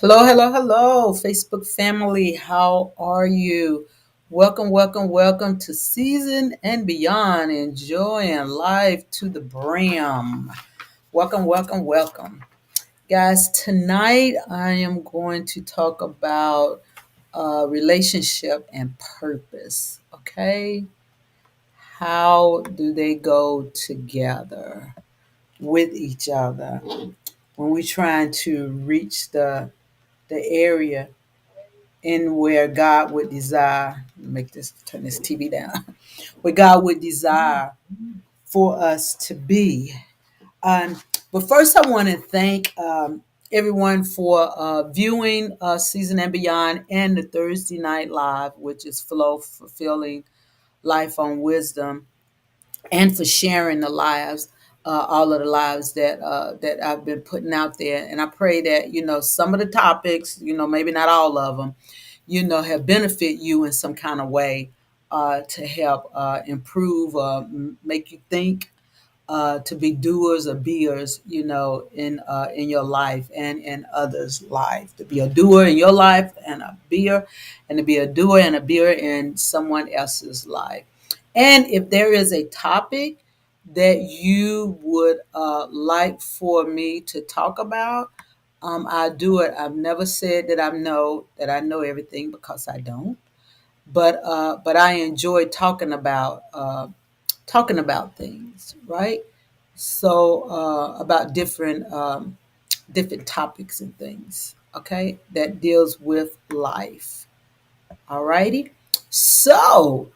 Hello, hello, hello, Facebook family. How are you? Welcome, welcome, welcome to Season and Beyond. Enjoying life to the brim. Welcome, welcome, welcome. Guys, tonight I am going to talk about relationship and purpose. Okay? How do they go together with each other when we're trying to reach the area in where God would desire, make this turn this TV down, where God would desire for us to be. Um, but first, I want to thank everyone for viewing Season and Beyond and the Thursday Night Live, which is Flow Fulfilling Life on Wisdom, and for sharing the lives, all of the lives that I've been putting out there. And I pray that some of the topics, maybe not all of them, have benefit you in some kind of way to help improve, make you think, to be doers or beers, in your life and in others' life. To be a doer in your life and a beer, and to be a doer and a beer in someone else's life. And if there is a topic that you would like for me to talk about, I do it. I've never said that I know everything, because I don't. But I enjoy talking about things, right? So about different topics and things, okay, that deals with life. All righty. So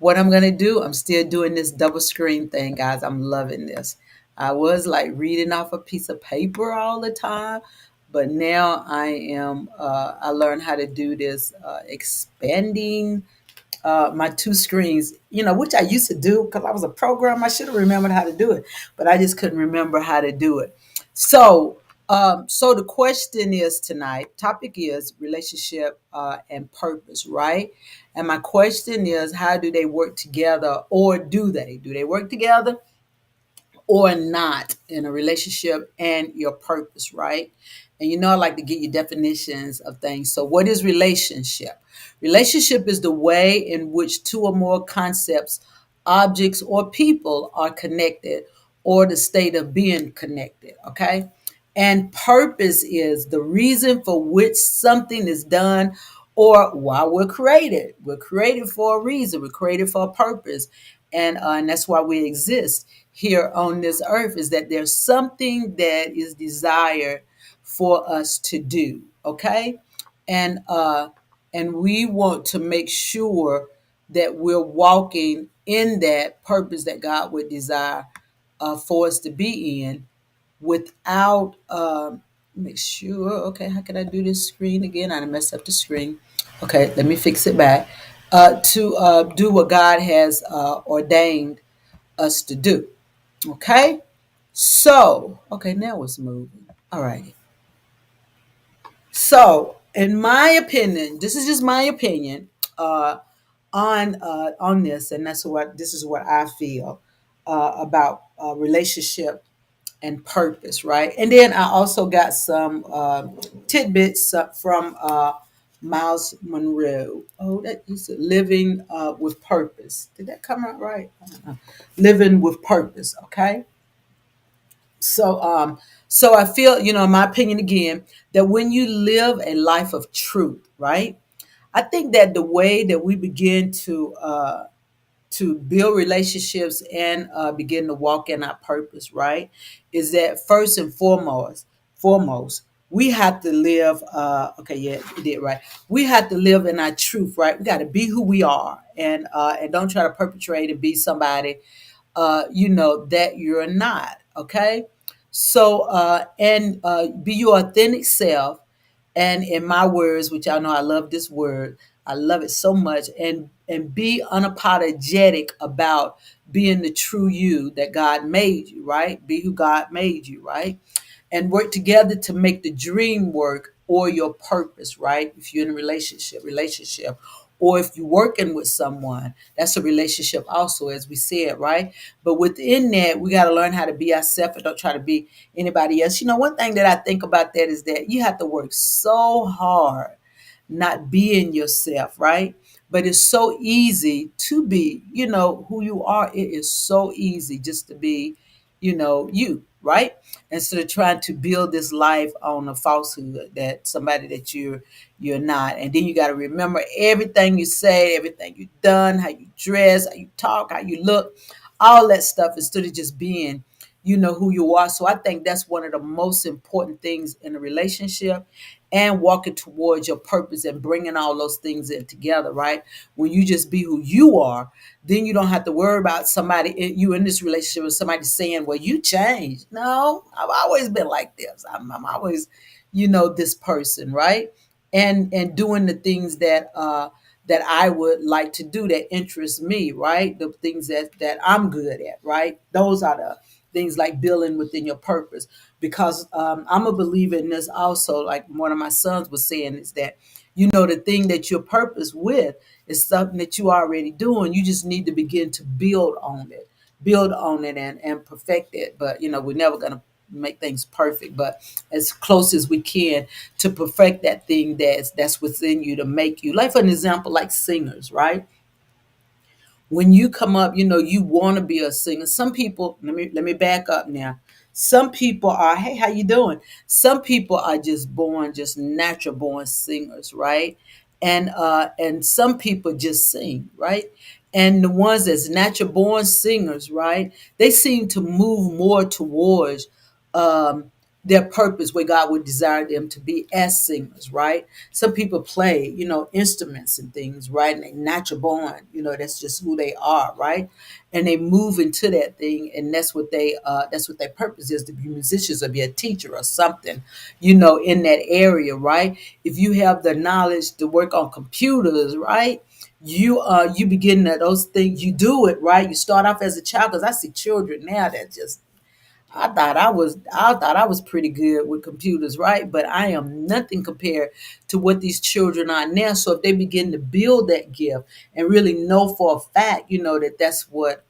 what I'm gonna do, I'm still doing this double screen thing, guys. I'm loving this. I was like reading off a piece of paper all the time, but now I learned how to do this expanding my two screens, which I used to do because I was a programmer. I should have remembered how to do it, but I just couldn't remember how to do it. So the question is tonight, topic is relationship and purpose, right? And my question is, how do they work together, or do they? Do they work together or not in a relationship and your purpose, right? And I like to give you definitions of things. So, what is relationship? Relationship is the way in which two or more concepts, objects, or people are connected, or the state of being connected, okay? And purpose is the reason for which something is done or why we're created. We're created for a reason, we're created for a purpose. And that's why we exist here on this earth, is that there's something that is desired for us to do, okay? And we want to make sure that we're walking in that purpose that God would desire for us to be in, without make sure, okay, how can I do this screen again? I messed up the screen. Okay, let me fix it back. To do what God has ordained us to do. Okay, so okay, now it's moving. All right. So, in my opinion, this is just my opinion on this, and this is what I feel about relationship and purpose, right? And then I also got some tidbits from Miles Monroe. Oh, that is living with purpose. Did that come out right? I don't know. Living with purpose. Okay. So I feel, in my opinion, again, that when you live a life of truth, right? I think that the way that we begin to build relationships and begin to walk in our purpose, right, is that first and foremost, we have to live. Okay, yeah, you did right. We have to live in our truth, right? We got to be who we are, and don't try to perpetrate and be somebody, that you're not. Okay, so and be your authentic self, and in my words, which y'all know I love this word, I love it so much, and be unapologetic about being the true you that God made you, right? Be who God made you, right? And work together to make the dream work or your purpose, right? If you're in a relationship, or if you're working with someone, that's a relationship also, as we said, right? But within that, we got to learn how to be ourselves and don't try to be anybody else. One thing that I think about that is that you have to work so hard not being yourself, right? But it's so easy to be, who you are. It is so easy just to be, you, right? Instead of trying to build this life on a falsehood that somebody that you're not. And then you got to remember everything you say, everything you've done, how you dress, how you talk, how you look, all that stuff, instead of just being, who you are. So I think that's one of the most important things in a relationship, and walking towards your purpose and bringing all those things in together, right? When you just be who you are, then you don't have to worry about you in this relationship with somebody saying, well, you changed. No, I've always been like this. I'm always, this person, right? And doing the things that I would like to do that interest me, right? The things that I'm good at, right? Those are the things like building within your purpose. Because I'm a believer in this also, like one of my sons was saying, is that, the thing that you're purpose with is something that you already doing. You just need to begin to build on it and perfect it. But, we're never going to make things perfect, but as close as we can to perfect that thing that's within you to make you. Like for an example, like singers, right? When you come up, you want to be a singer. Some people, let me back up now. Some people are, hey, how you doing? Some people are just natural born singers, right? And some people just sing, right? And the ones that's natural born singers, right? They seem to move more towards um their purpose, where God would desire them to be as singers, right? Some people play, instruments and things, right? And they natural born, that's just who they are, right? And they move into that thing, and that's what their purpose is, to be musicians or be a teacher or something, in that area, right? If you have the knowledge to work on computers, right? You begin those things, you do it, right? You start off as a child, because I see children now that just, I thought I was pretty good with computers, right? But I am nothing compared to what these children are now. So if they begin to build that gift and really know for a fact, that that's what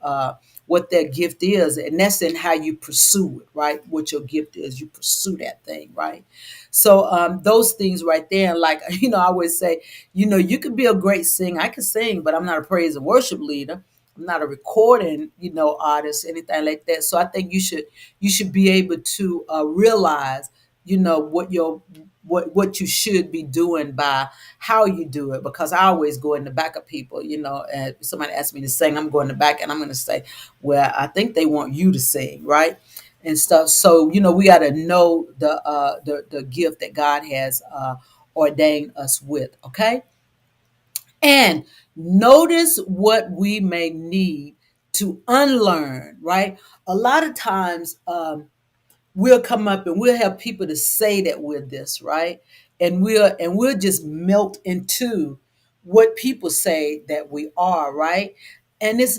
their gift is, and that's in how you pursue it, right? What your gift is, you pursue that thing, right? So those things right there, like I always say, you could be a great singer. I can sing, but I'm not a praise and worship leader. I'm not a recording, artist, anything like that. So I think you should be able to realize, what you should be doing by how you do it. Because I always go in the back of people, and somebody asks me to sing, I'm going in the back, and I'm going to say, well, I think they want you to sing, right? And stuff. So we got to know the gift that God has ordained us with. Okay. And notice what we may need to unlearn, right? A lot of times, we'll come up and we'll have people to say that we're this, right? And we'll just melt into what people say that we are, right? And it's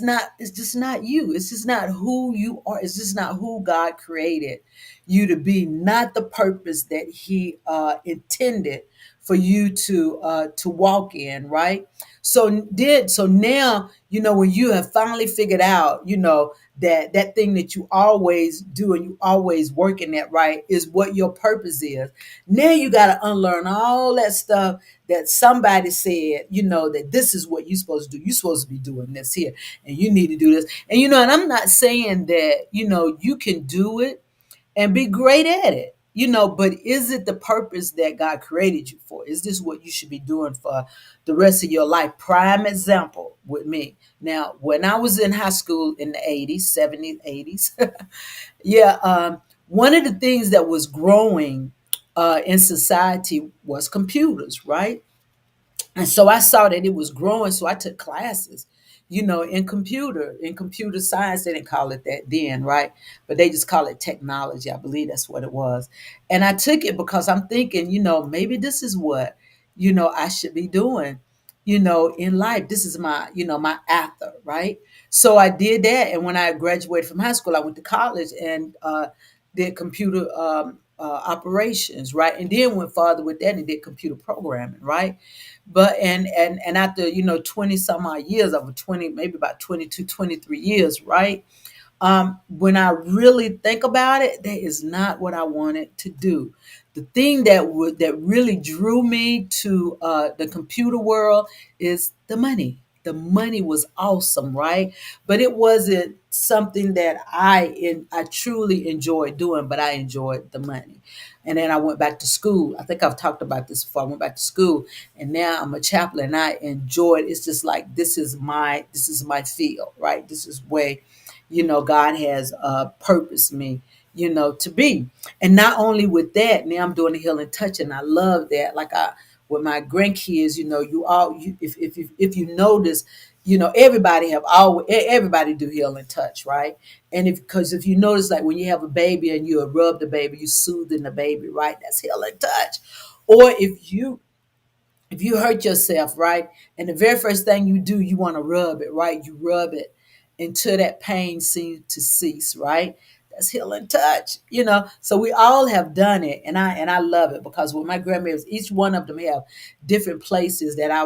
just not you. It's just not who you are. It's just not who God created you to be, not the purpose that He intended for you to walk in, right? So now, when you have finally figured out, that thing that you always do and you always working at, right, is what your purpose is. Now you got to unlearn all that stuff that somebody said, that this is what you're supposed to do. You're supposed to be doing this here, and you need to do this. And and I'm not saying that, you can do it and be great at it. but is it the purpose that God created you for? Is this what you should be doing for the rest of your life? Prime example with me. Now, when I was in high school in the 80s, 70s, 80s, yeah, one of the things that was growing in society was computers, right? And so I saw that it was growing, so I took classes, in computer science. They didn't call it that then, right? But they just call it technology. I believe that's what it was. And I took it because I'm thinking, maybe this is what, I should be doing, in life. This is my after, right? So I did that. And when I graduated from high school, I went to college and did computer operations, right? And then went farther with that and did computer programming, right? But and after 20 some odd years, over 20, maybe about 22, 23 years, right? When I really think about it, that is not what I wanted to do. The thing that really drew me to the computer world is the money. The money was awesome, right? But it wasn't something that I truly enjoyed doing, but I enjoyed the money. And then I went back to school. I think I've talked about this before. I went back to school, and now I'm a chaplain. And I enjoy it. It's just like this is my field, right? This is where God has purposed me, to be. And not only with that, now I'm doing the healing touch, and I love that. Like with my grandkids, if you notice, everybody do healing touch, right? And because if you notice, like when you have a baby and you rub the baby, you soothing the baby, right? That's healing touch. Or if you hurt yourself, right, and the very first thing you do, you want to rub it, right? You rub it until that pain seems to cease, right? That's healing touch, So we all have done it, and I love it because with my grandmothers, each one of them have different places that I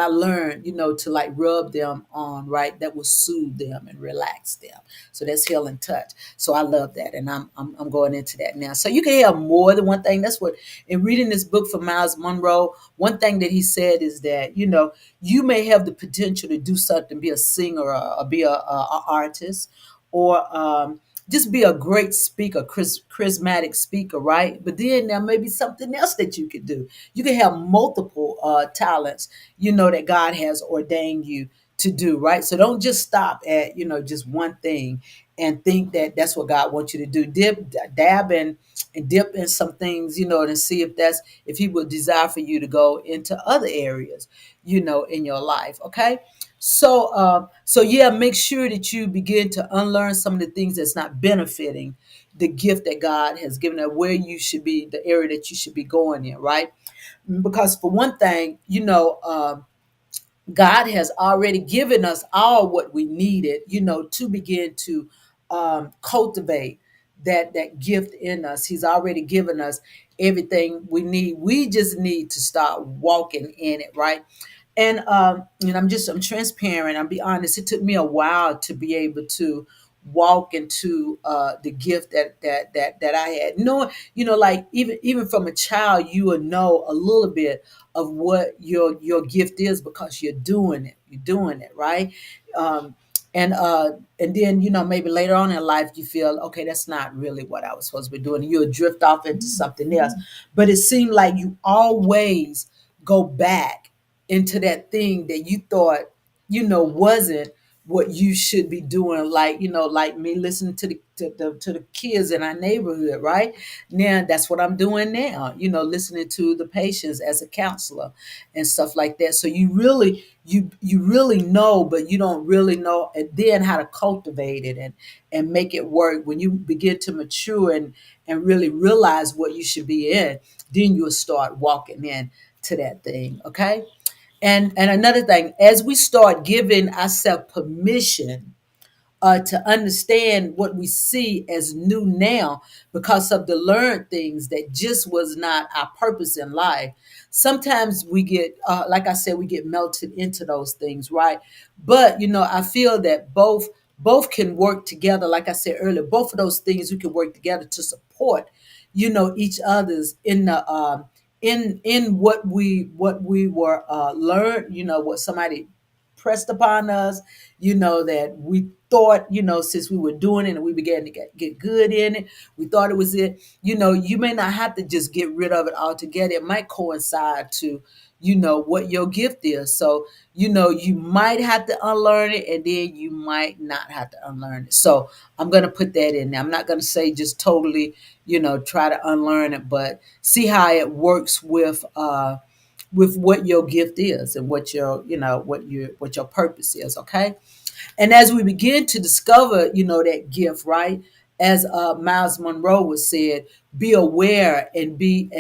learned, to like rub them on, right? That will soothe them and relax them. So that's healing touch. So I love that, and I'm going into that now. So you can have more than one thing. That's what in reading this book from Miles Monroe, one thing that he said is that you may have the potential to do something, be a singer or be a artist, or just be a great speaker, charismatic speaker, right? But then there may be something else that you could do. You can have multiple talents, that God has ordained you to do, right? So don't just stop at, just one thing and think that that's what God wants you to do. Dab and dip in some things, and see if He would desire for you to go into other areas, in your life. Okay. So yeah, make sure that you begin to unlearn some of the things that's not benefiting the gift that God has given, or where you should be, the area that you should be going in, right? Because for one thing, God has already given us all what we needed, to begin to cultivate that gift in us. He's already given us everything we need. We just need to start walking in it, right? And I'm transparent. I'll be honest. It took me a while to be able to walk into the gift that I had. Like even from a child, you will know a little bit of what your gift is because you're doing it. You're doing it, right? Um, and then maybe later on in life you feel, okay, that's not really what I was supposed to be doing. You'll drift off into something else. But it seemed like you always go back into that thing that you thought wasn't what you should be doing, like me listening to the kids in our neighborhood, right? Now that's what I'm doing now, listening to the patients as a counselor and stuff like that. So you really know, but you don't really know, and then how to cultivate it and make it work. When you begin to mature and really realize what you should be in, then you'll start walking in to that thing. Okay. And another thing, as we start giving ourselves permission to understand what we see as new now because of the learned things that just was not our purpose in life. Sometimes we get, like I said, we get melted into those things, right? But I feel that both can work together. Like I said earlier, both of those things we can work together to support, each other's in the in what we were learned, what somebody pressed upon us, that we thought, since we were doing it and we began to get good in it, we thought it was it. You may not have to just get rid of it altogether. It might coincide to, what your gift is. So, you might have to unlearn it, and then you might not have to unlearn it. So I'm going to put that in there. I'm not going to say just totally, try to unlearn it, but see how it works with what your gift is and what your, what your purpose is. Okay. And as we begin to discover, that gift, right? As Miles Monroe was said, be aware and be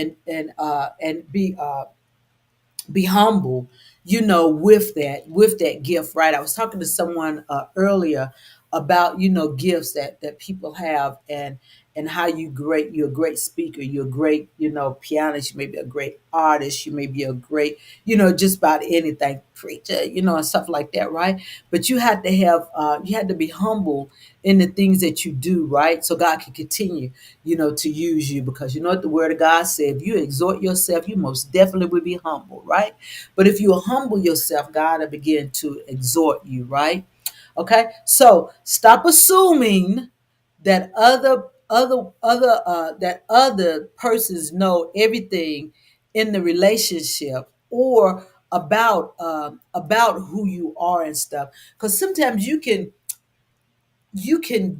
humble, with that gift, right? I was talking to someone earlier about, gifts that people have, and how you're a great speaker, you're a great, pianist, you may be a great artist, you may be a great, just about anything, preacher, and stuff like that, right? But you had to be humble in the things that you do, right? So God can continue, to use you, because you know what the word of God said: if you exhort yourself, you most definitely will be humble, right? But if you humble yourself, God will begin to exhort you, right? Okay. So stop assuming that other persons know everything in the relationship, or about who you are and stuff. Because sometimes you can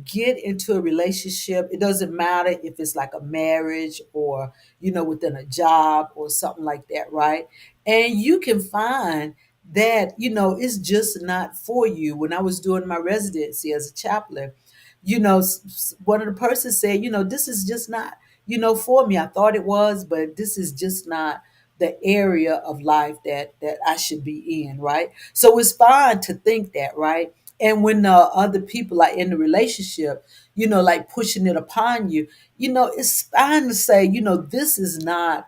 get into a relationship. It doesn't matter if it's like a marriage, or within a job or something like that, right? And you can find that it's just not for you. When I was doing my residency as a chaplain, one of the persons said, this is just not, for me. I thought it was, but this is just not the area of life that I should be in, right? So it's fine to think that, right? And when other people are in the relationship, like pushing it upon you, it's fine to say, this is not,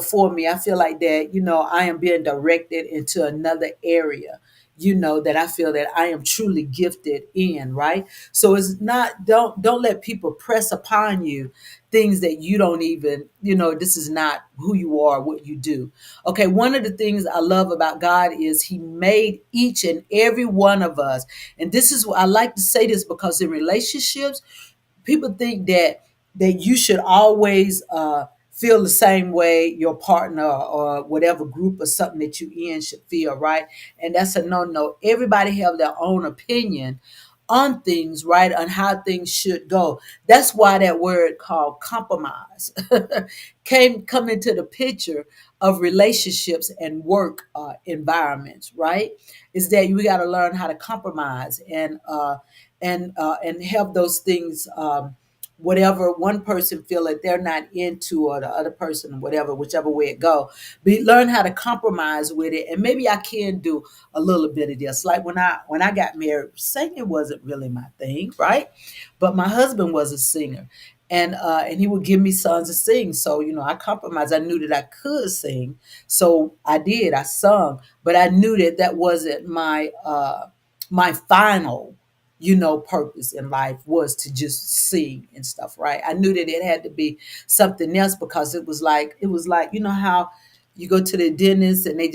for me. I feel like that, I am being directed into another area, that I feel that I am truly gifted in, right? So it's not, don't let people press upon you things that you don't even, this is not who you are, what you do. Okay, one of the things I love about God is He made each and every one of us. And this is what I like to say this, because in relationships, people think that you should always feel the same way your partner or whatever group or something that you in should feel, right? And that's a no. Everybody have their own opinion on things, right? On how things should go. That's why that word called compromise come into the picture of relationships and work environments, right? Is that we got to learn how to compromise and have those things, whatever one person feel that they're not into, or the other person, whatever, whichever way it go, learn how to compromise with it. And maybe I can do a little bit of this. Like when I got married, singing wasn't really my thing, right? But my husband was a singer, and he would give me songs to sing. So I compromised. I knew that I could sing, so I did. I sung, but I knew that wasn't my final, purpose in life, was to just sing and stuff, right? I knew that it had to be something else, because it was like how you go to the dentist and they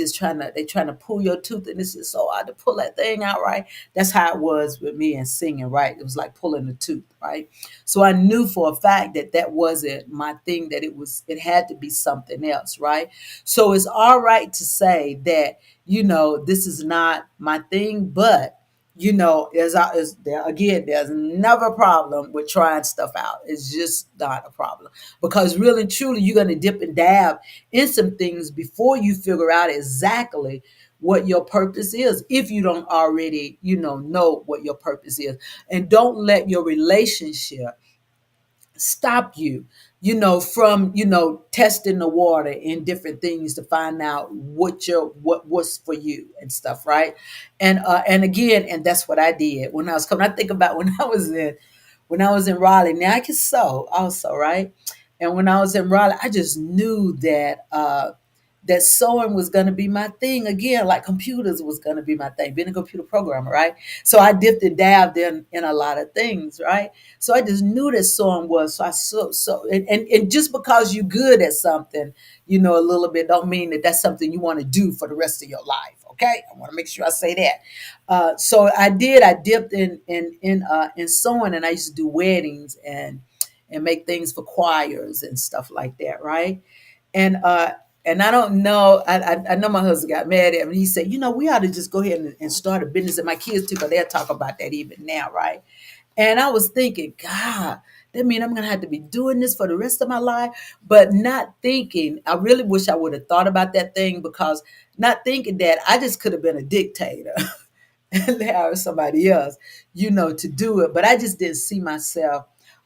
trying to pull your tooth, and it's just so hard to pull that thing out, right? That's how it was with me and singing, right? It was like pulling a tooth, right? So I knew for a fact that wasn't my thing, that it had to be something else, right? So it's all right to say that, this is not my thing, but there's never a problem with trying stuff out. It's just not a problem, because really and truly, you're going to dip and dab in some things before you figure out exactly what your purpose is, if you don't already, know what your purpose is. And don't let your relationship stop you, from, testing the water in different things to find out what's for you and stuff, right? And again, and that's what I did when I was coming. I think about when I was in Raleigh. Now I can sew also, right? And when I was in Raleigh, I just knew that sewing was going to be my thing again, like computers was going to be my thing, being a computer programmer, right? So I dipped and dabbed in a lot of things, right? So I just knew that sewing was, so I and just because you're good at something, a little bit, don't mean that that's something you want to do for the rest of your life, Okay, I want to make sure I say that. So I did. I dipped in sewing, and I used to do weddings and make things for choirs and stuff like that, right? And and I don't know. I know my husband got mad at me. He said, we ought to just go ahead and start a business. And my kids too, because they'll talk about that even now, right? And I was thinking, God, that means I'm gonna have to be doing this for the rest of my life, but not thinking. I really wish I would have thought about that thing, because not thinking that I just could have been a dictator and hire somebody else, to do it. But I just didn't see myself,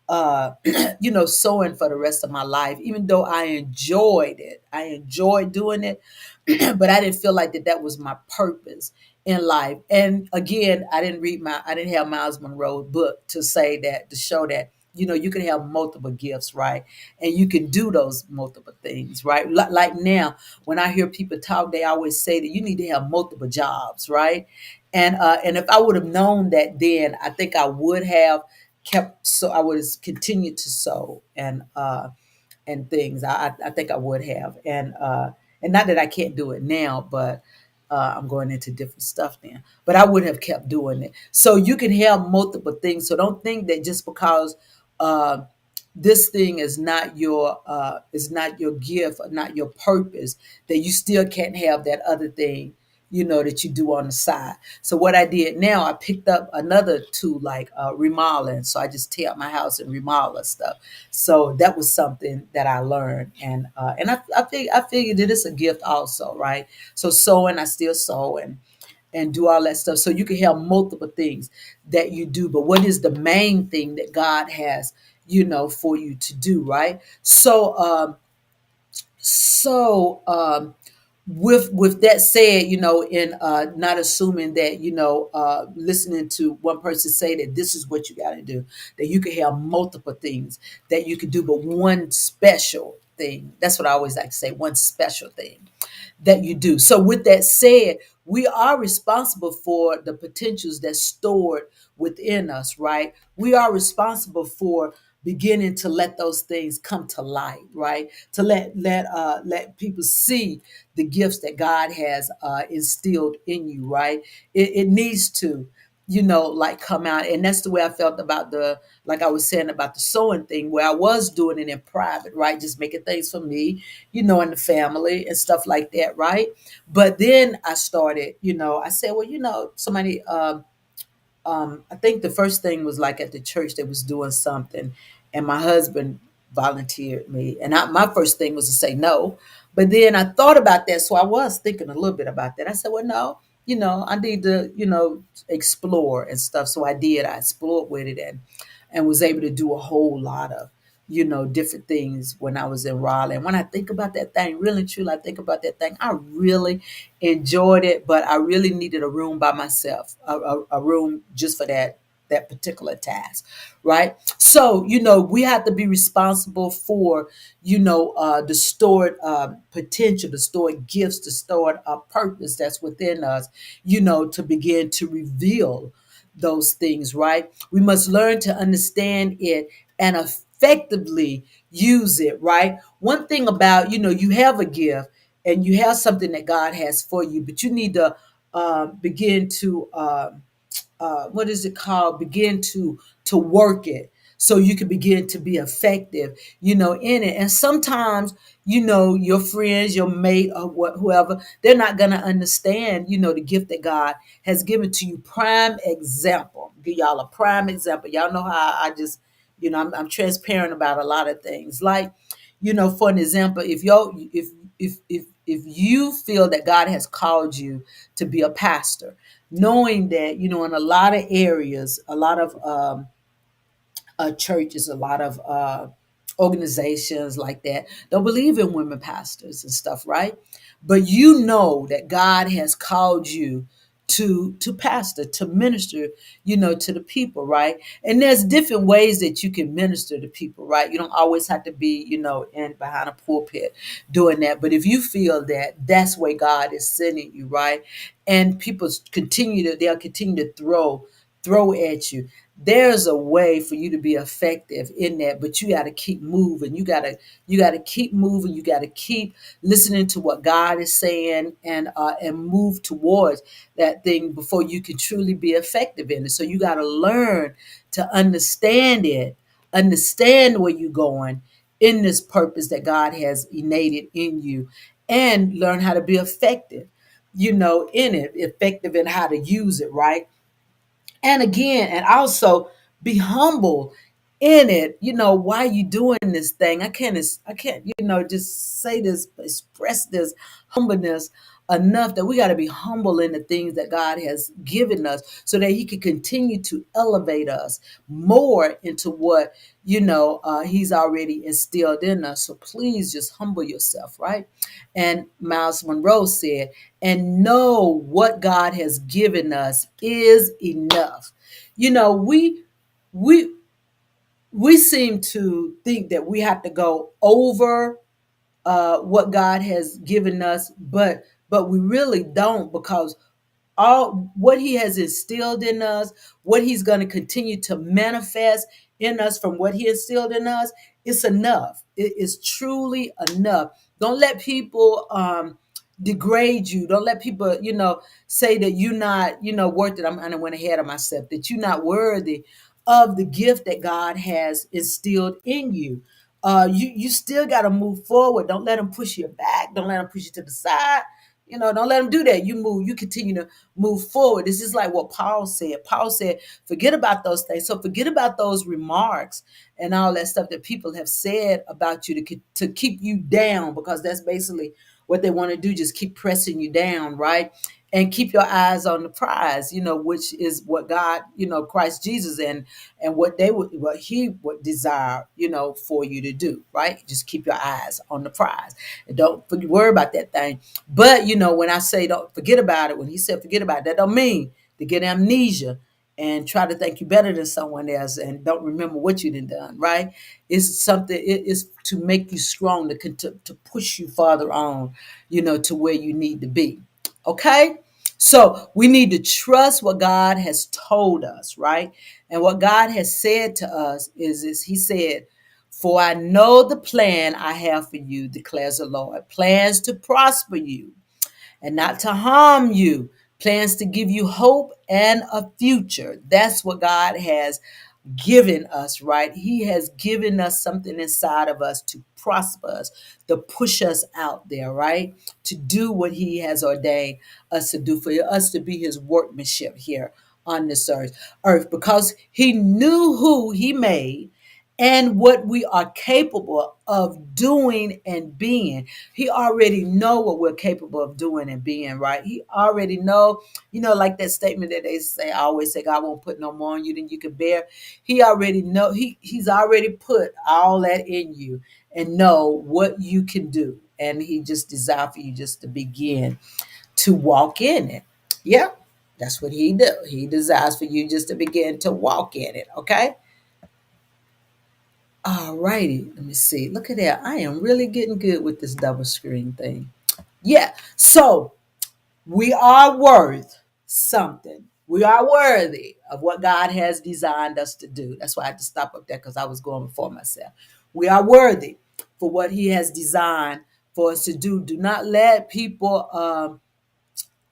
sewing for the rest of my life, even though I enjoyed it. I enjoyed doing it, but I didn't feel like that was my purpose in life. And again, I didn't have Miles Monroe's book to say that, to show that, you can have multiple gifts, right? And you can do those multiple things, right? Like now, when I hear people talk, they always say that you need to have multiple jobs, right? And if I would have known that then, I think I would have kept, so I would have continued to sew and things. I think I would have. And not that I can't do it now, but I'm going into different stuff now. But I would have kept doing it. So you can have multiple things. So don't think that just because uh, this thing is not your gift or not your purpose, that you still can't have that other thing, that you do on the side. So what I did now, I picked up another tool, like remodeling. So I just tear up my house and remodel stuff. So that was something that I learned, and I figured that it's a gift also, right? So sewing, I still sew and do all that stuff. So you can have multiple things that you do, but what is the main thing that God has, for you to do, right? So with that said, in not assuming that, listening to one person say that this is what you got to do, that you can have multiple things that you can do, but one special thing. That's what I always like to say, one special thing that you do. So with that said, we are responsible for the potentials that's stored within us, right? We are responsible for beginning to let those things come to light, right? To let people see the gifts that God has instilled in you, right? It needs to, like come out. And that's the way I felt about like I was saying about the sewing thing, where I was doing it in private, right? Just making things for me, and the family and stuff like that, right? But then I started, I said, well, somebody, I think the first thing was like at the church they was doing something, and my husband volunteered me, and my first thing was to say no, but then I thought about that, so I was thinking a little bit about that. I said, well, no, I need to, explore and stuff. So I did. I explored with it and was able to do a whole lot of, different things when I was in Raleigh. And when I think about that thing, really and truly, I think about that thing, I really enjoyed it, but I really needed a room by myself, a room just for that particular task, right? So, we have to be responsible for, the stored potential, the stored gifts, the stored purpose that's within us, to begin to reveal those things, right? We must learn to understand it and effectively use it, right? One thing about, you have a gift and you have something that God has for you, but you need to begin to what is it called? Begin to work it so you can begin to be effective, in it. And sometimes, your friends, your mate, or whoever, they're not gonna understand, the gift that God has given to you. Prime example. Give y'all a prime example. Y'all know how I just, I'm transparent about a lot of things. Like, for an example, if you feel that God has called you to be a pastor, knowing that, in a lot of areas, a lot of churches, a lot of organizations like that don't believe in women pastors and stuff, right? But you know that God has called you to pastor, to minister, to the people, right? And there's different ways that you can minister to people, right? You don't always have to be, in behind a pulpit doing that. But if you feel that that's where God is sending you, right? And people they'll continue to throw at you. There's a way for you to be effective in that, but you got to keep moving. You got to keep moving. You got to keep listening to what God is saying, and move towards that thing before you can truly be effective in it. So you got to learn to understand it, understand where you're going in this purpose that God has innate in you, and learn how to be effective, in it, effective in how to use it, right? And again, and also be humble in it. Why you doing this thing? I can't, just say this, express this humbleness enough that we got to be humble in the things that God has given us so that he can continue to elevate us more into what, he's already instilled in us. So please just humble yourself, right? And Miles Monroe said, and know what God has given us is enough. We we seem to think that we have to go over what God has given us, but we really don't, because all what he has instilled in us, what he's going to continue to manifest in us from what he instilled in us, it's enough. It is truly enough. Don't let people degrade you. Don't let people, say that you're not, worth it. I went ahead of myself, that you're not worthy of the gift that God has instilled in you. You still got to move forward. Don't let them push you back. Don't let them push you to the side. Don't let them do that. You move, you continue to move forward. This is like what Paul said. Paul said, forget about those things. So forget about those remarks and all that stuff that people have said about you to keep you down, because that's basically what they want to do, just keep pressing you down, right? And keep your eyes on the prize, which is what God, Christ Jesus, and what he would desire, for you to do, right? Just keep your eyes on the prize and don't worry about that thing. But, when I say don't forget about it, when he said forget about it, that don't mean to get amnesia and try to think you better than someone else and don't remember what you done, right? It's something, it is to make you strong, to push you farther on, to where you need to be. Okay? So we need to trust what God has told us, right? And what God has said to us is he said, for I know the plan I have for you, declares the Lord, plans to prosper you and not to harm you, plans to give you hope and a future. That's what God has given us, right? He has given us something inside of us to prosper us, to push us out there, right? To do what he has ordained us to do, for us to be his workmanship here on this earth, because he knew who he made and what we are capable of doing and being. He already know what we're capable of doing and being, right? He already know, like that statement that they say, I always say, God won't put no more on you than you can bear. He already know, he's already put all that in you and know what you can do. And he just desire for you just to begin to walk in it. Yeah, that's what he do. He desires for you just to begin to walk in it. Okay. All righty. Let me see. Look at that. I am really getting good with this double screen thing. Yeah. So we are worth something. We are worthy of what God has designed us to do. That's why I had to stop up there, because I was going before myself. We are worthy for what he has designed for us to do. Do not let people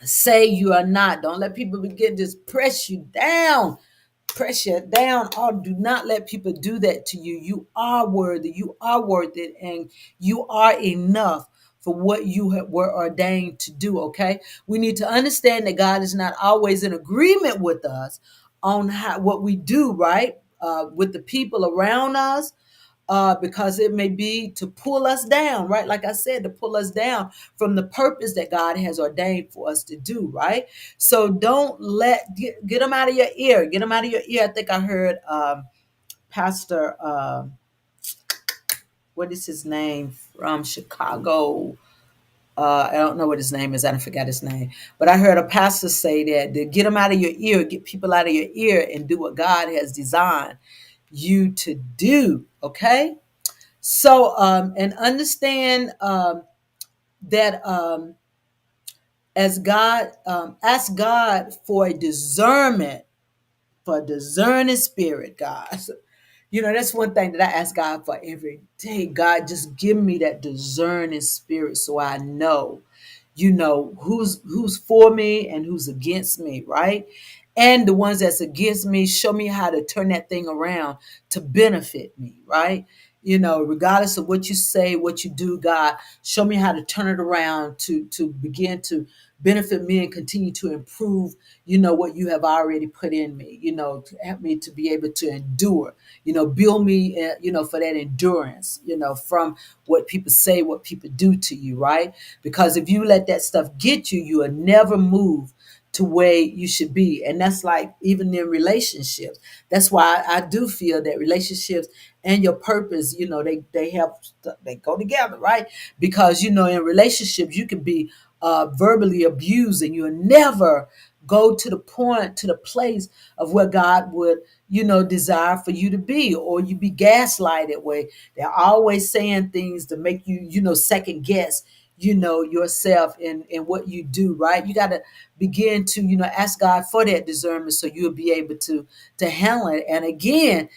say you are not. Don't let people begin to press you down, pressure down. Or do not let people do that to you. You are worthy, you are worth it, and you are enough for what you were ordained to do. Okay, we need to understand that God is not always in agreement with us on what we do, right? With the people around us, because it may be to pull us down, right? Like I said, to pull us down from the purpose that God has ordained for us to do, right? So don't get them out of your ear. Get them out of your ear. I think I heard Pastor, what is his name, from Chicago? I don't know what his name is. I forgot his name. But I heard a pastor say that to get them out of your ear, get people out of your ear and do what God has designed you to do, okay? So, and understand that as God, ask God for a discernment for a discerning spirit, God. You know, that's one thing that I ask God for every day. God, just give me that discerning spirit so I know, you know, who's for me and who's against me, right? And the ones that's against me, show me how to turn that thing around to benefit me, right? You know, regardless of what you say, what you do, God, show me how to turn it around to begin to benefit me and continue to improve, you know, what you have already put in me, you know, to help me to be able to endure, you know, build me, you know, for that endurance, you know, from what people say, what people do to you, right? Because if you let that stuff get you, you will never move to where you should be. And that's like even in relationships. That's why I do feel that relationships and your purpose, you know, they have, they go together, right? Because, you know, in relationships, you can be verbally abused and you'll never go to the point, to the place of where God would, you know, desire for you to be, or you be gaslighted where they're always saying things to make you, you know, second guess, you know, yourself in what you do, right? You got to begin to, you know, ask God for that discernment so you'll be able to handle it. And again,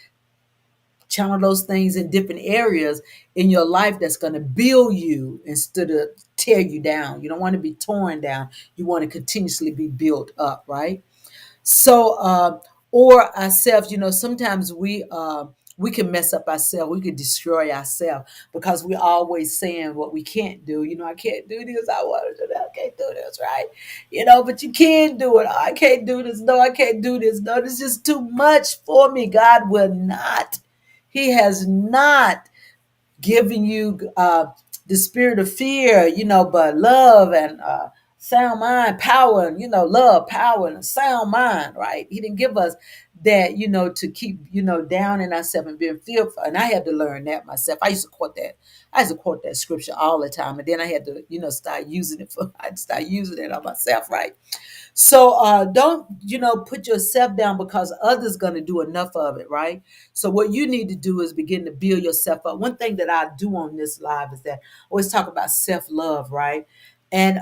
channel those things in different areas in your life that's going to build you instead of tear you down. You don't want to be torn down. You want to continuously be built up, right? So, or ourselves, you know, sometimes we can mess up ourselves. We can destroy ourselves because we're always saying what we can't do. You know, I can't do this. I want to do that. I can't do this, right? You know, but you can do it. Oh, I can't do this. No, I can't do this. No, this is too much for me. God will not. He has not giving you the spirit of fear, you know, but love and sound mind, power, and, you know, love, power, and a sound mind, right? He didn't give us that, you know, to keep, you know, down in ourselves and being fearful. And I had to learn that myself. I used to quote that. I used to quote that scripture all the time. And then I had to, you know, start using it I had to start using it on myself, right? So don't, you know, put yourself down because others going to do enough of it, right? So what you need to do is begin to build yourself up. One thing that I do on this live is that I always talk about self-love, right? And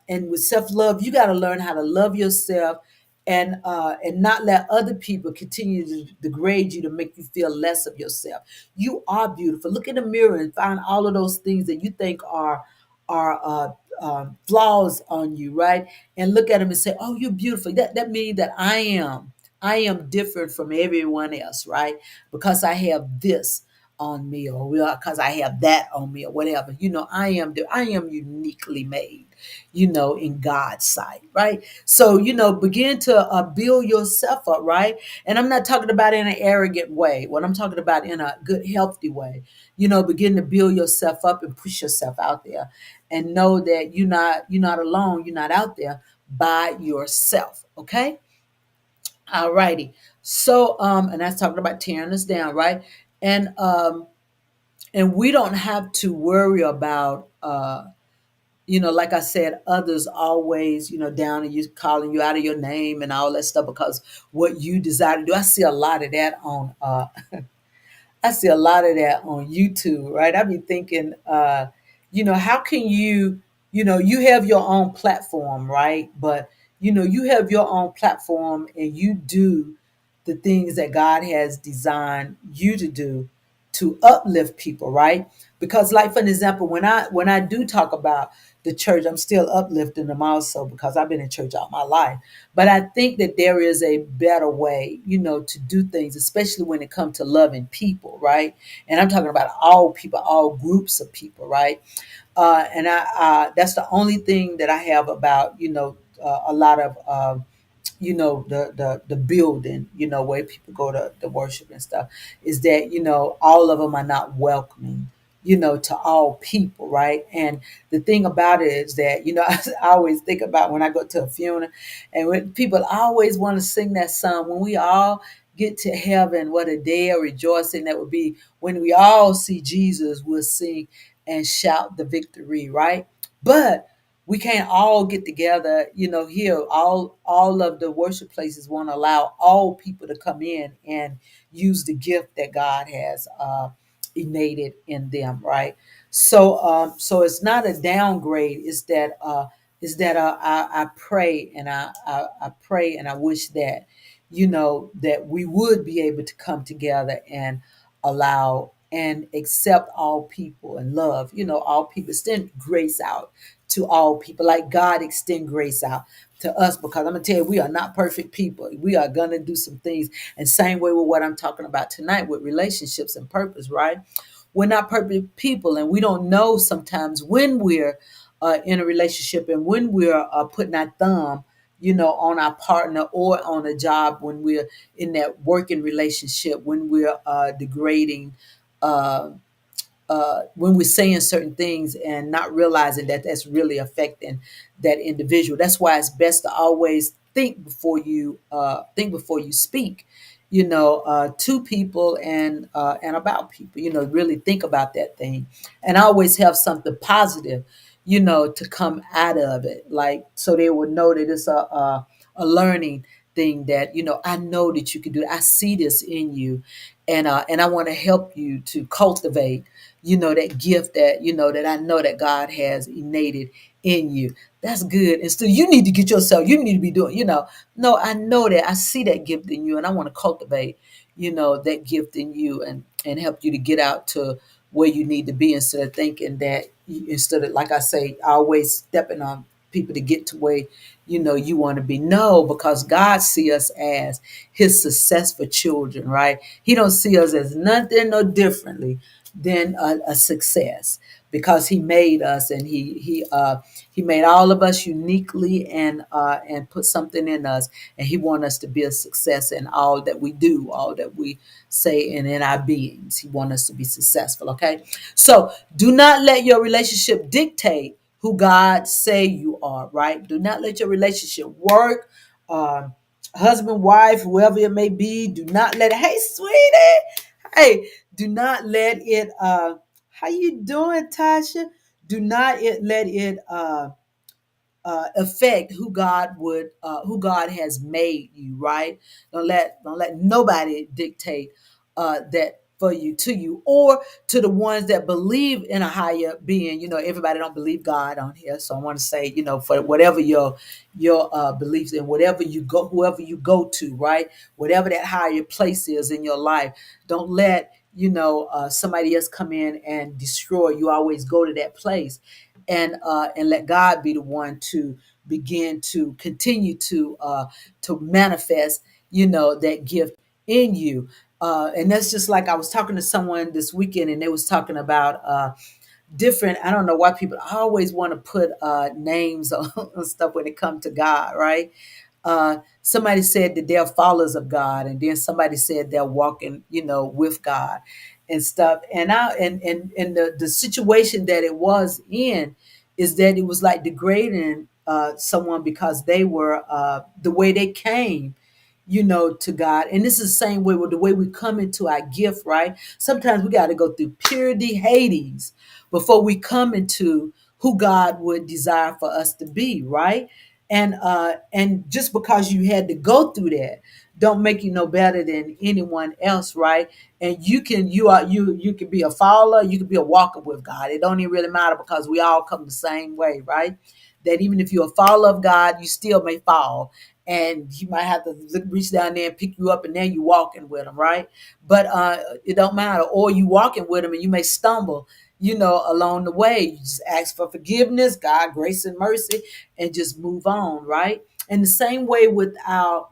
with self-love, you got to learn how to love yourself and not let other people continue to degrade you to make you feel less of yourself. You are beautiful. Look in the mirror and find all of those things that you think are flaws on you, right? And look at them and say, "Oh, you're beautiful." That means that I am different from everyone else, right? Because I have this on me, or because I have that on me, or whatever. You know, I am uniquely made, you know, in God's sight, right? So, you know, begin to build yourself up, right? And I'm not talking about in an arrogant way. What I'm talking about in a good, healthy way. You know, begin to build yourself up and push yourself out there, and know that you're not alone. You're not out there by yourself. Okay. All righty. So, and that's talking about tearing us down, right? And we don't have to worry about you know, like I said, others always, you know, down and you calling you out of your name and all that stuff because what you desire to do. I see a lot of that on YouTube, right? I be thinking, you know, how can you, you know, you have your own platform, right? But, you know, you have your own platform and you do the things that God has designed you to do to uplift people, right? Because, like for an example, when I do talk about the church, I'm still uplifting them also because I've been in church all my life. But I think that there is a better way, you know, to do things, especially when it comes to loving people, right? And I'm talking about all people, all groups of people, right? And that's the only thing that I have about, you know, a lot of you know, the building, you know, where people go to worship and stuff, is that, you know, all of them are not welcoming, you know, to all people, right? And the thing about it is that, you know, I always think about when I go to a funeral, and when people always want to sing that song, when we all get to heaven, what a day of rejoicing that would be. When we all see Jesus, we'll sing and shout the victory, right? But we can't all get together, you know, here. All of the worship places won't allow all people to come in and use the gift that God has innate in them, right? So so it's not a downgrade. It's that I pray and I pray and I wish that, that we would be able to come together and allow and accept all people and love, all people, extend grace out to all people, like God extend grace out to us, because I'm gonna tell you, we are not perfect people. We are gonna do some things, and same way with what I'm talking about tonight with relationships and purpose, right? We're not perfect people, and we don't know sometimes when we're in a relationship and when we're putting our thumb, on our partner or on a job, when we're in that working relationship, when we're degrading, uh, when we're saying certain things and not realizing that that's really affecting that individual. That's why it's best to always think before you speak, to people and about people. Really think about that thing, and always have something positive, to come out of it, like so they will know that it's a learning thing, that I know that you can do it. I see this in you, and I want to help you to cultivate that gift that that I know that God has innated in you. That's good. And so you need to get yourself, you need to be doing, no, I know that I see that gift in you, and I want to cultivate, that gift in you, and help you to get out to where you need to be, instead of thinking that instead of, like I say, always stepping on people to get to where you want to be. No, because God see us as his successful children, right? He don't see us as nothing no differently than a success, because he made us, and he made all of us uniquely, and put something in us, and he want us to be a success in all that we do, all that we say, and in our beings. He want us to be successful. Okay, so do not let your relationship dictate who God say you are. Right? Do not let your relationship work. Husband, wife, whoever it may be. Do not let it. Hey, sweetie. Hey, do not let it. How you doing, Tasha? Do not let it affect who God has made you. Right? Don't let nobody dictate that for you, to you, or to the ones that believe in a higher being. Everybody don't believe God on here, so I want to say, for whatever your beliefs, and whatever you go, whoever you go to, right? Whatever that higher place is in your life, don't let somebody else come in and destroy. You always go to that place, and let God be the one to begin to continue to manifest, that gift in you. And that's just like, I was talking to someone this weekend, and they was talking about different. I don't know why people always want to put names on stuff when it comes to God, right? Somebody said that they're followers of God, and then somebody said they're walking, with God and stuff. And the situation that it was in is that it was like degrading someone, because they were the way they came, to God. And this is the same way with the way we come into our gift, right? Sometimes we got to go through purity Hades before we come into who God would desire for us to be, right? And just because you had to go through that, don't make you no better than anyone else, right? And you can be a follower, you can be a walker with God. It don't even really matter, because we all come the same way, right? That even if you're a follower of God, you still may fall, and he might have to reach down there and pick you up, and then you walking with him, right? But it don't matter. Or you walking with him, and you may stumble, along the way. You just ask for forgiveness, God, grace and mercy, and just move on, right? And the same way with our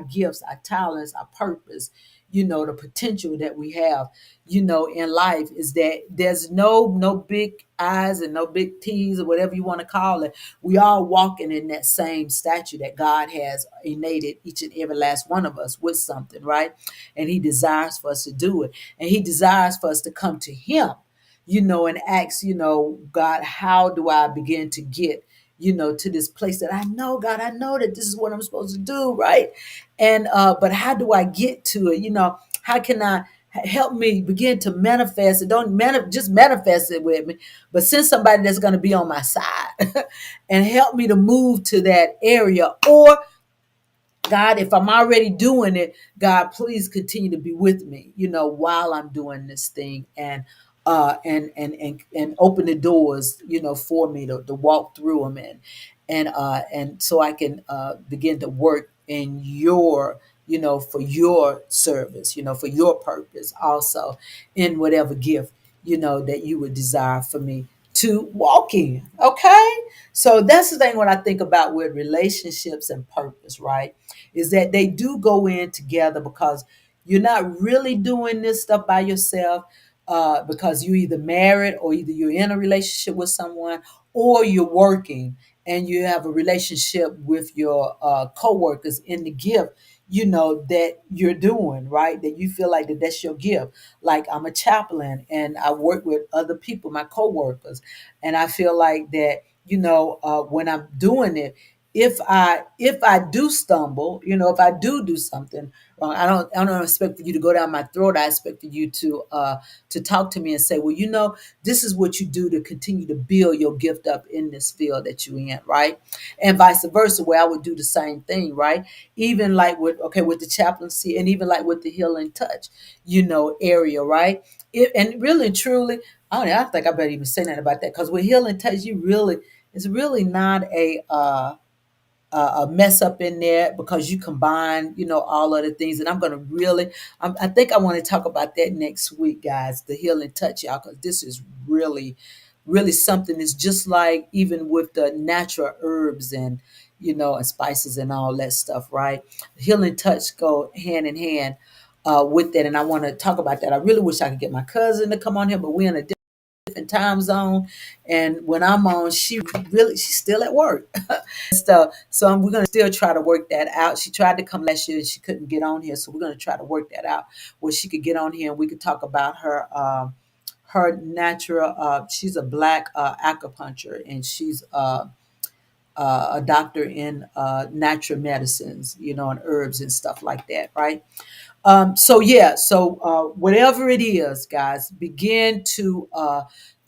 gifts, our talents, our purpose, the potential that we have, in life, is that there's no big I's and no big T's, or whatever you want to call it. We are walking in that same statue that God has innated each and every last one of us with something, right? And he desires for us to do it. And he desires for us to come to him, and ask, God, how do I begin to get, to this place that I know, God, I know that this is what I'm supposed to do, right? And but how do I get to it? How can I help me begin to manifest it? Don't just manifest it with me, but send somebody that's going to be on my side and help me to move to that area. Or God, if I'm already doing it, God, please continue to be with me, while I'm doing this thing, and open the doors, for me to walk through them, and so I can begin to work in your, for your service, for your purpose also, in whatever gift, that you would desire for me to walk in. Okay. So that's the thing when I think about with relationships and purpose, right? Is that they do go in together, because you're not really doing this stuff by yourself, because you're either married, or either you're in a relationship with someone, or you're working and you have a relationship with your co-workers in the gift, that you're doing, right? That you feel like that's your gift. Like, I'm a chaplain and I work with other people, my co-workers, and I feel like that, when I'm doing it, if I do stumble, if I do something wrong, I don't expect for you to go down my throat. I expect for you to talk to me and say, well, this is what you do to continue to build your gift up in this field that you're in, right? And vice versa, where I would do the same thing, right? Even like with the chaplaincy, and even like with the healing touch, area, right? And really and truly, I don't think I better even say that about that, because with healing touch, it's really not a mess up in there, because you combine, all of the things. And I'm going to really, I think I want to talk about that next week, guys, the healing touch, y'all, because this is really, really something. It's just like even with the natural herbs and spices and all that stuff, right? Healing touch go hand in hand with that. And I want to talk about that. I really wish I could get my cousin to come on here, but we're in a different time zone. And when I'm on, she's still at work stuff. So we're going to still try to work that out. She tried to come last year and she couldn't get on here. So we're going to try to work that out where she could get on here and we could talk about her natural, she's a black acupuncture, and she's a doctor in natural medicines, and herbs and stuff like that, right? So yeah, so whatever it is, guys, begin to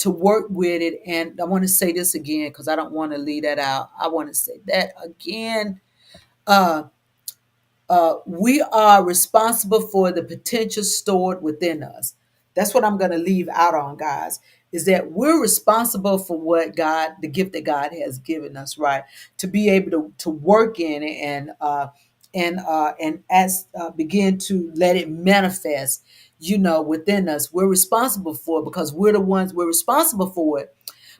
work with it. And I want to say this again, because I don't want to leave that out. I want to say that again. Uh, we are responsible for the potential stored within us. That's what I'm going to leave out on, guys, is that we're responsible for what the gift that God has given us, right? To be able to work in it and as begin to let it manifest, within us. We're responsible for it, because we're responsible for it,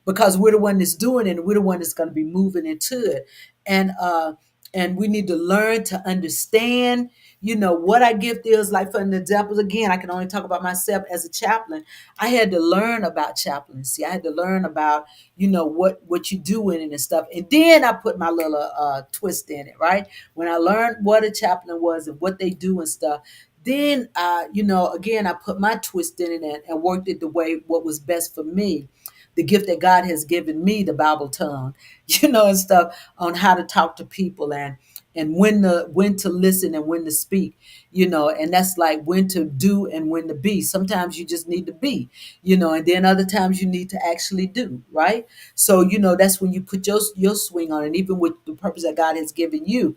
because we're the one that's doing it, and we're the one that's going to be moving into it. And we need to learn to understand, what our gift is. Like, for an example, again, I can only talk about myself as a chaplain. I had to learn about chaplaincy. I had to learn about, what you do in it and stuff. And then I put my little twist in it, right? When I learned what a chaplain was and what they do and stuff, then, again, I put my twist in it and worked it the way what was best for me, the gift that God has given me, the Bible tongue, and stuff, on how to talk to people, and when to listen and when to speak, and that's like when to do and when to be. Sometimes you just need to be, and then other times you need to actually do, right? So, that's when you put your swing on it, even with the purpose that God has given you.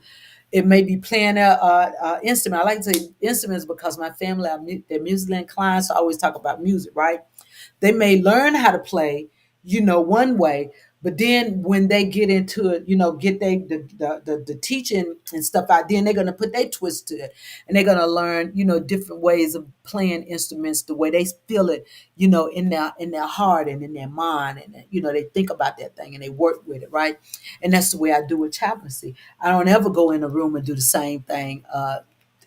It may be playing a instrument. I like to say instruments because my family they're musically inclined, so I always talk about music, right? They may learn how to play, one way, but then when they get into it, get the teaching and stuff out, then they're gonna put their twist to it, and they're gonna learn, different ways of playing instruments the way they feel it, in their heart and in their mind, and they think about that thing and they work with it, right? And that's the way I do with chaplaincy. I don't ever go in a room and do the same thing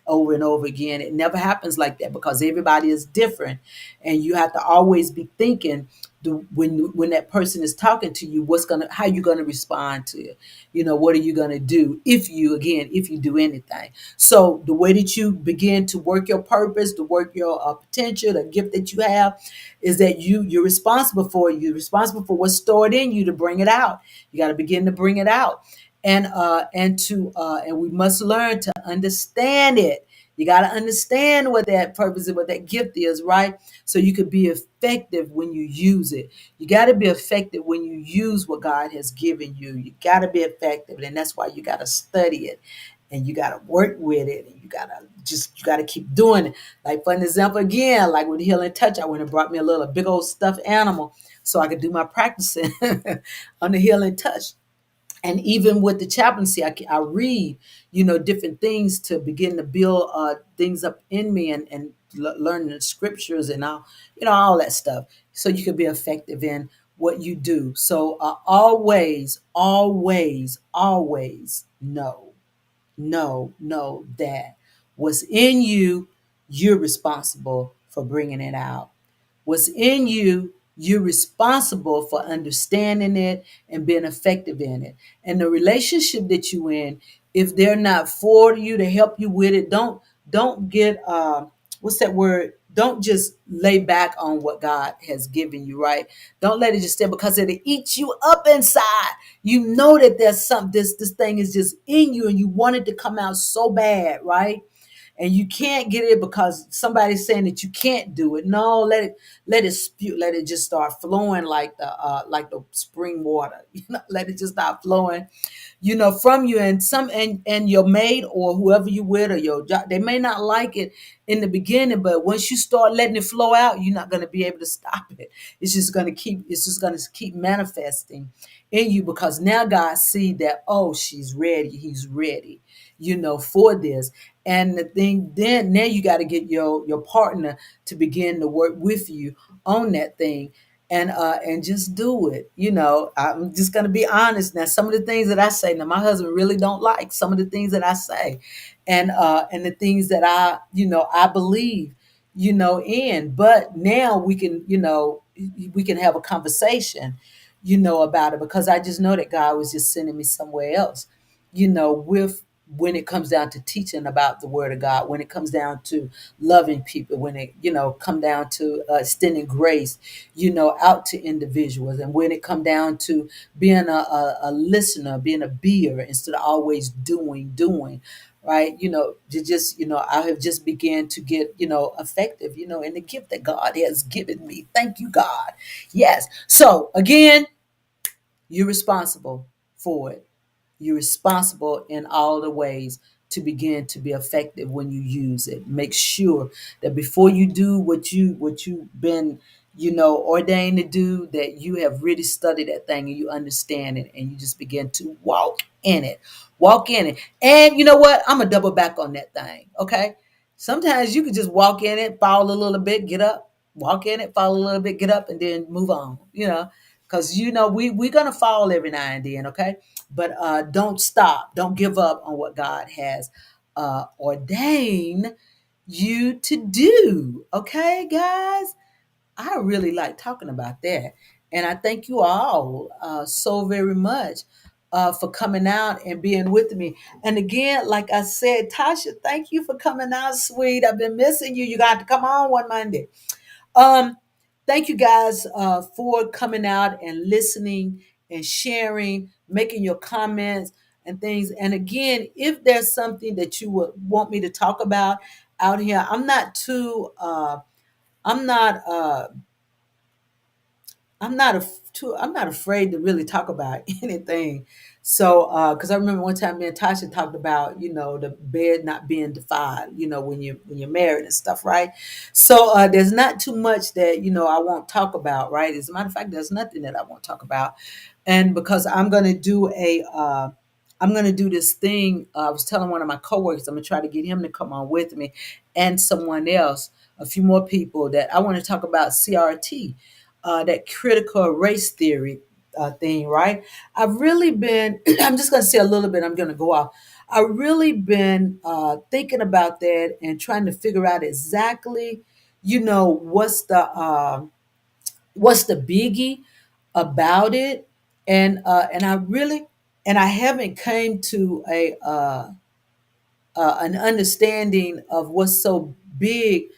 over and over again. It never happens like that, because everybody is different, and you have to always be thinking, when that person is talking to you, how you gonna respond to it? What are you gonna do if you do anything? So the way that you begin to work your purpose, to work your potential, the gift that you have, is that you're responsible for it. You're responsible for what's stored in you to bring it out. You got to begin to bring it out, and we must learn to understand it. You got to understand what that purpose is, what that gift is, right? So you could be effective when you use it. You got to be effective when you use what God has given you. You got to be effective, and that's why you got to study it, and you got to work with it, and you got to keep doing it. Like, for an example, again, like with Healing Touch, I went and brought me a little big old stuffed animal so I could do my practicing on the Healing Touch. And even with the chaplaincy, I read, different things to begin to build things up in me, and learn the scriptures and all, all that stuff, so you can be effective in what you do. So always, always, always know that what's in you, you're responsible for bringing it out. What's in you, you're responsible for understanding it and being effective in it. And the relationship that you in, if they're not for you to help you with it, don't get what's that word? Don't just lay back on what God has given you, right? Don't let it just stay, because it'll eat you up inside. You know that there's something, this thing is just in you, and you want it to come out so bad, right? And you can't get it because somebody's saying that you can't do it. No, let it spew, let it just start flowing like the spring water. Let it just start flowing, from you. And your mate or whoever you with, or your job, they may not like it in the beginning, but once you start letting it flow out, you're not going to be able to stop it. It's just going to keep manifesting in you, because now God see that, oh, she's ready, he's ready, for this. And the thing, then now you got to get your partner to begin to work with you on that thing, and just do it. I'm just gonna be honest now. Some of the things that I say now, my husband really don't like some of the things that I say, and the things that I believe, in. But now we can have a conversation, about it, because I just know that God was just sending me somewhere else, with when it comes down to teaching about the word of God, when it comes down to loving people, when it, come down to extending grace, out to individuals, and when it come down to being a listener, being a beer instead of always doing, right? I have just began to get, effective, in the gift that God has given me. Thank you, God. Yes. So again, you're responsible for it. You're responsible in all the ways to begin to be effective when you use it. Make sure that before you do what you've been, ordained to do, that you have really studied that thing and you understand it, and you just begin to walk in it. Walk in it. And you know what? I'm gonna double back on that thing. Okay. Sometimes you can just walk in it, fall a little bit, get up, walk in it, fall a little bit, get up, and then move on. Because we're gonna fall every now and then, okay? But don't stop, don't give up on what God has ordained you to do. Okay, guys? I really like talking about that. And I thank you all so very much for coming out and being with me. And again, like I said, Tasha, thank you for coming out, sweet. I've been missing you. You got to come on one Monday. Um, Thank you guys for coming out and listening and sharing, making your comments and things. And again, if there's something that you would want me to talk about out here, I'm not I'm not afraid to really talk about anything. So, because I remember one time me and Tasha talked about, the bed not being defiled, when you're married and stuff, right? So, there's not too much that I won't talk about, right? As a matter of fact, there's nothing that I won't talk about, and because I'm gonna do this thing. I was telling one of my coworkers I'm gonna try to get him to come on with me, and someone else, a few more people, that I want to talk about CRT, that critical race theory thing, right? I've really been, I'm just going to say a little bit, I'm going to go off. I've really been thinking about that and trying to figure out exactly, what's the biggie about it. And I haven't came to an understanding of what's so big,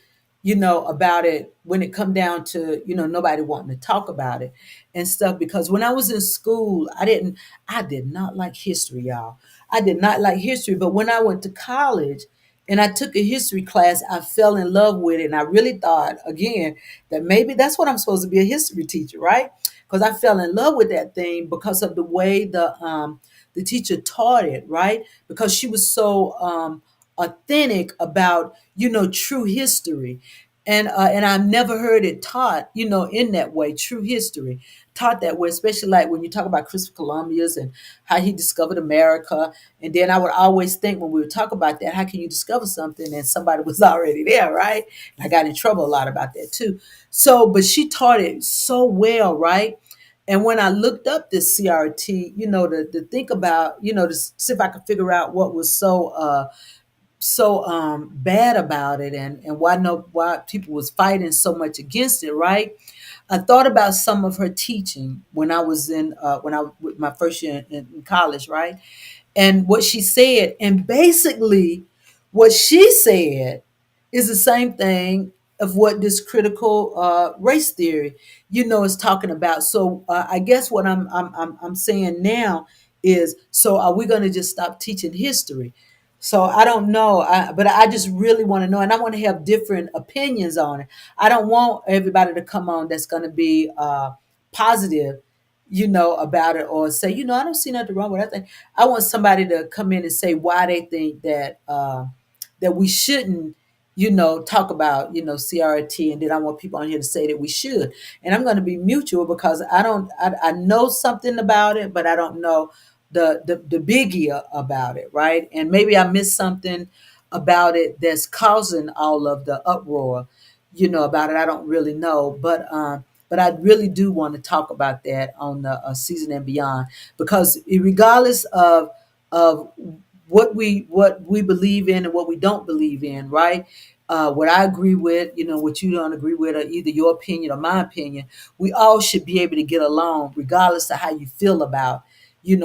about it when it come down to, nobody wanting to talk about it and stuff. Because when I was in school, I did not like history, y'all. I did not like history. But when I went to college and I took a history class, I fell in love with it. And I really thought, again, that maybe that's what I'm supposed to be, a history teacher, right? Because I fell in love with that thing because of the way the teacher taught it, right? Because she was so authentic about, true history. And I've never heard it taught, in that way, true history. taught that way, especially like when you talk about Christopher Columbus and how he discovered America. And then I would always think when we would talk about that, how can you discover something and somebody was already there, right? And I got in trouble a lot about that too. So, but she taught it so well, right? And when I looked up this CRT, to think about, to see if I could figure out what was so bad about it, and why people was fighting so much against it, right? I thought about some of her teaching when I was with my first year in college, right? And what she said, and basically what she said is the same thing of what this critical race theory, is talking about. So I guess what I'm saying now is, so are we going to just stop teaching history? So I don't know, but I just really want to know, and I want to have different opinions on it. I don't want everybody to come on that's going to be positive, about it, or say, I don't see nothing wrong with it. I want somebody to come in and say why they think that we shouldn't, talk about, CRT, and then I want people on here to say that we should. And I'm going to be mutual because I know something about it, but I don't know the biggie about it, right? And maybe I missed something about it that's causing all of the uproar, about it. I don't really know, but I really do want to talk about that on the season and beyond, because regardless of what we believe in and what we don't believe in, right? What I agree with, what you don't agree with, or either your opinion or my opinion, we all should be able to get along, regardless of how you feel about,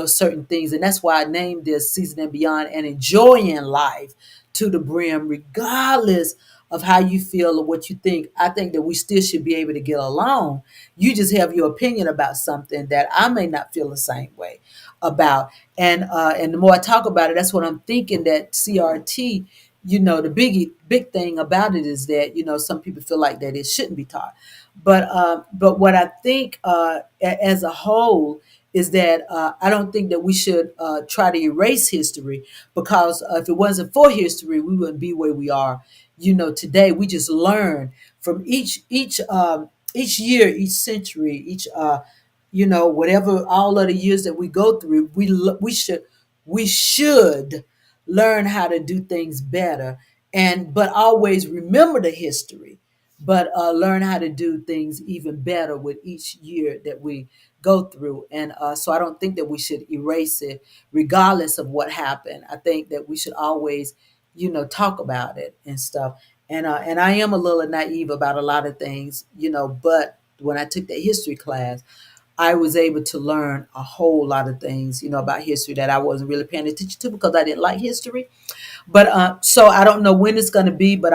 certain things. And that's why I named this season and beyond, and enjoying life to the brim, regardless of how you feel or what you think. I think that we still should be able to get along. You just have your opinion about something that I may not feel the same way about. And the more I talk about it, that's what I'm thinking, that CRT, the big thing about it is that, some people feel like that it shouldn't be taught. But what I think as a whole is that I don't think that we should try to erase history, because if it wasn't for history, we wouldn't be where we are, today. We just learn from each year, each century, each whatever, all of the years that we go through. We should learn how to do things better, and but always remember the history, but learn how to do things even better with each year that we go through. And so I don't think that we should erase it, regardless of what happened. I think that we should always, talk about it and stuff. And I am a little naive about a lot of things, but when I took that history class, I was able to learn a whole lot of things, about history that I wasn't really paying attention to because I didn't like history. But so I don't know when it's going to be, but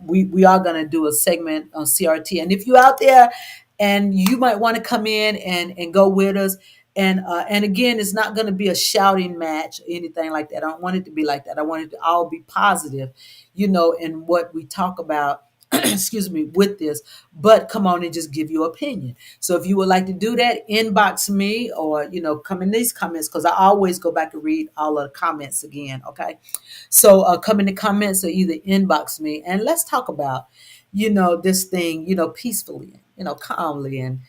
we are going to do a segment on CRT. And if you're out there and you might want to come in and go with us, and again, it's not going to be a shouting match or anything like that. I don't want it to be like that. I want it to all be positive, in what we talk about, excuse me, with this. But come on and just give your opinion. So if you would like to do that, inbox me, or come in these comments, because I always go back and read all of the comments again. Okay. So come in the comments or either inbox me, and let's talk about, this thing, peacefully, calmly, and,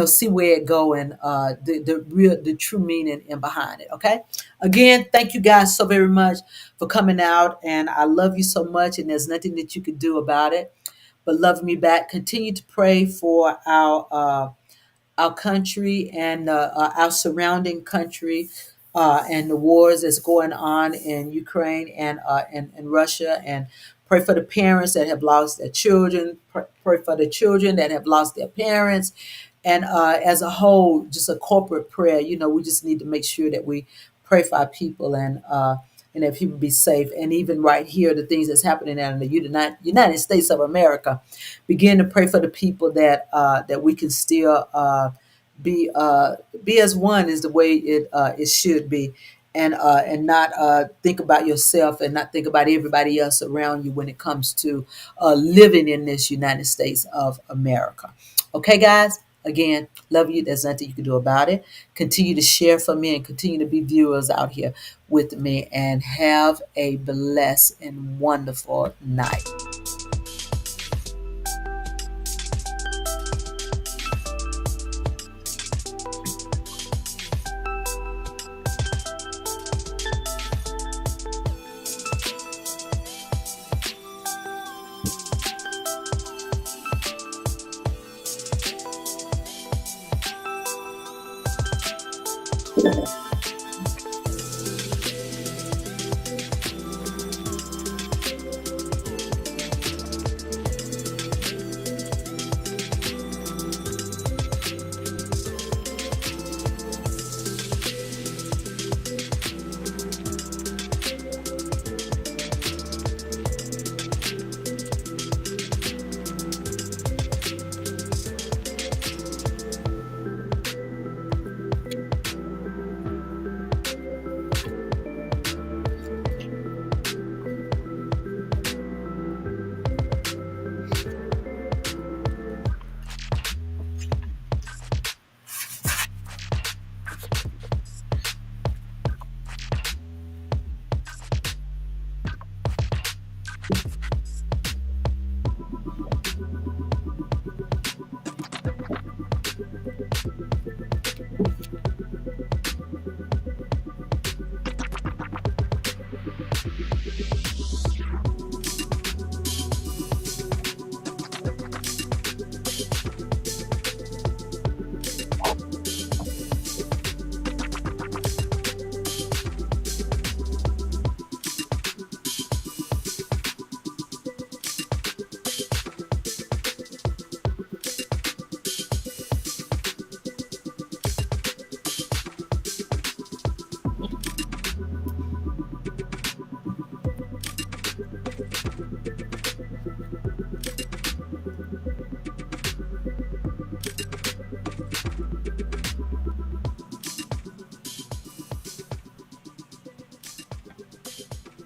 see where it go, and the true meaning and behind it. Okay. Again, thank you guys so very much for coming out, and I love you so much, and there's nothing that you can do about it but love me back. Continue to pray for our country, and our surrounding country, and the wars that's going on in Ukraine and Russia, and pray for the parents that have lost their children. Pray for the children that have lost their parents, and as a whole, just a corporate prayer. We just need to make sure that we pray for our people, and that people be safe. And even right here, the things that's happening in the United States of America, begin to pray for the people that we can still be as one, is the way it should be, and not think about yourself and not think about everybody else around you when it comes to living in this United States of America. Okay, guys. Again, love you. There's nothing you can do about it. Continue to share for me, and continue to be viewers out here with me, and have a blessed and wonderful night.